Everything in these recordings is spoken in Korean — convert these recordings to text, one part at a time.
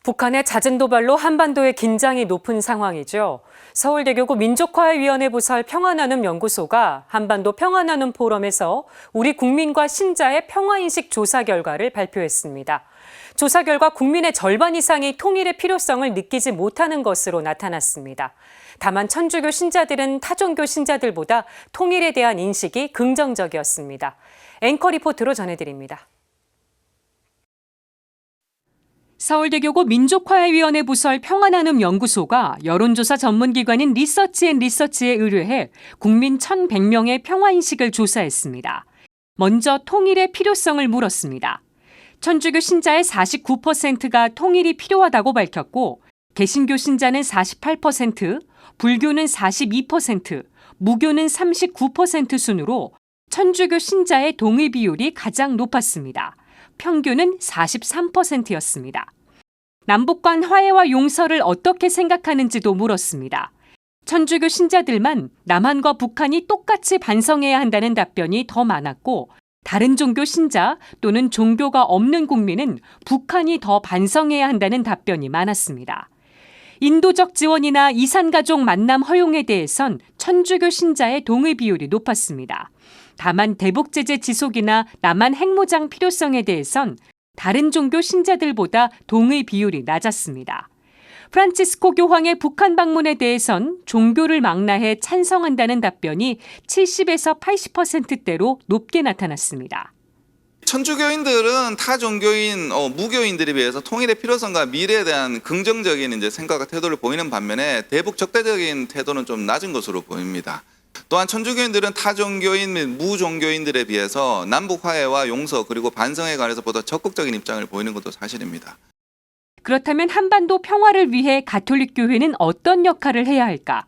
북한의 잦은 도발로 한반도의 긴장이 높은 상황이죠. 서울대교구 민족화해위원회 부설 평화나눔연구소가 한반도 평화나눔 포럼에서 우리 국민과 신자의 평화인식 조사 결과를 발표했습니다. 조사 결과 국민의 절반 이상이 통일의 필요성을 느끼지 못하는 것으로 나타났습니다. 다만 천주교 신자들은 타종교 신자들보다 통일에 대한 인식이 긍정적이었습니다. 앵커 리포트로 전해드립니다. 서울대교구 민족화해위원회 부설 평화나눔연구소가 여론조사 전문기관인 리서치앤리서치에 의뢰해 국민 1,100명의 평화인식을 조사했습니다. 먼저 통일의 필요성을 물었습니다. 천주교 신자의 49%가 통일이 필요하다고 밝혔고 개신교 신자는 48%, 불교는 42%, 무교는 39% 순으로 천주교 신자의 동의 비율이 가장 높았습니다. 평균은 43%였습니다. 남북 간 화해와 용서를 어떻게 생각하는지도 물었습니다. 천주교 신자들만 남한과 북한이 똑같이 반성해야 한다는 답변이 더 많았고 다른 종교 신자 또는 종교가 없는 국민은 북한이 더 반성해야 한다는 답변이 많았습니다. 인도적 지원이나 이산가족 만남 허용에 대해선 천주교 신자의 동의 비율이 높았습니다. 다만 대북제재 지속이나 남한 핵무장 필요성에 대해선 다른 종교 신자들보다 동의 비율이 낮았습니다. 프란치스코 교황의 북한 방문에 대해선 종교를 망라해 찬성한다는 답변이 70에서 80%대로 높게 나타났습니다. 천주교인들은 타 종교인 무교인들에 비해서 통일의 필요성과 미래에 대한 긍정적인 생각과 태도를 보이는 반면에 대북 적대적인 태도는 좀 낮은 것으로 보입니다. 또한 천주교인들은 타 종교인 및 무종교인들에 비해서 남북 화해와 용서 그리고 반성에 관해서 보다 적극적인 입장을 보이는 것도 사실입니다. 그렇다면 한반도 평화를 위해 가톨릭 교회는 어떤 역할을 해야 할까?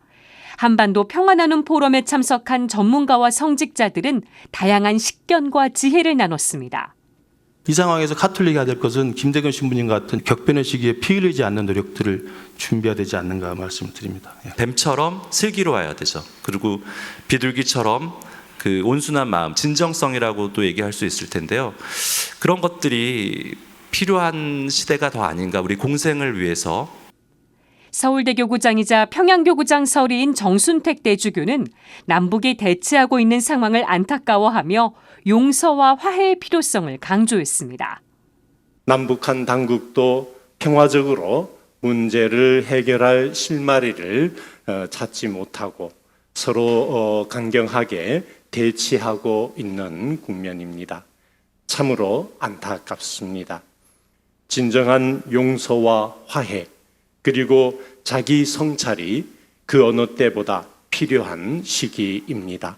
한반도 평화나눔 포럼에 참석한 전문가와 성직자들은 다양한 식견과 지혜를 나눴습니다. 이 상황에서 가톨릭이 해야 될 것은 김대건 신부님 같은 격변의 시기에 피 흘리지 않는 노력들을 준비해야 되지 않는가 말씀을 드립니다. 뱀처럼 슬기로워야 되죠. 그리고 비둘기처럼 그 온순한 마음, 진정성이라고도 얘기할 수 있을 텐데요. 그런 것들이 필요한 시대가 더 아닌가, 우리 공생을 위해서. 서울대교구장이자 평양교구장 서리인 정순택 대주교는 남북이 대치하고 있는 상황을 안타까워하며 용서와 화해의 필요성을 강조했습니다. 남북한 당국도 평화적으로 문제를 해결할 실마리를 찾지 못하고 서로 강경하게 대치하고 있는 국면입니다. 참으로 안타깝습니다. 진정한 용서와 화해 그리고 자기 성찰이 그 어느 때보다 필요한 시기입니다.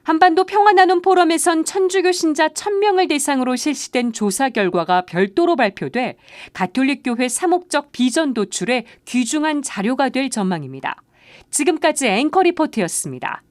한반도 평화나눔 포럼에선 천주교 신자 1,000명을 대상으로 실시된 조사 결과가 별도로 발표돼 가톨릭 교회 사목적 비전 도출에 귀중한 자료가 될 전망입니다. 지금까지 앵커 리포트였습니다.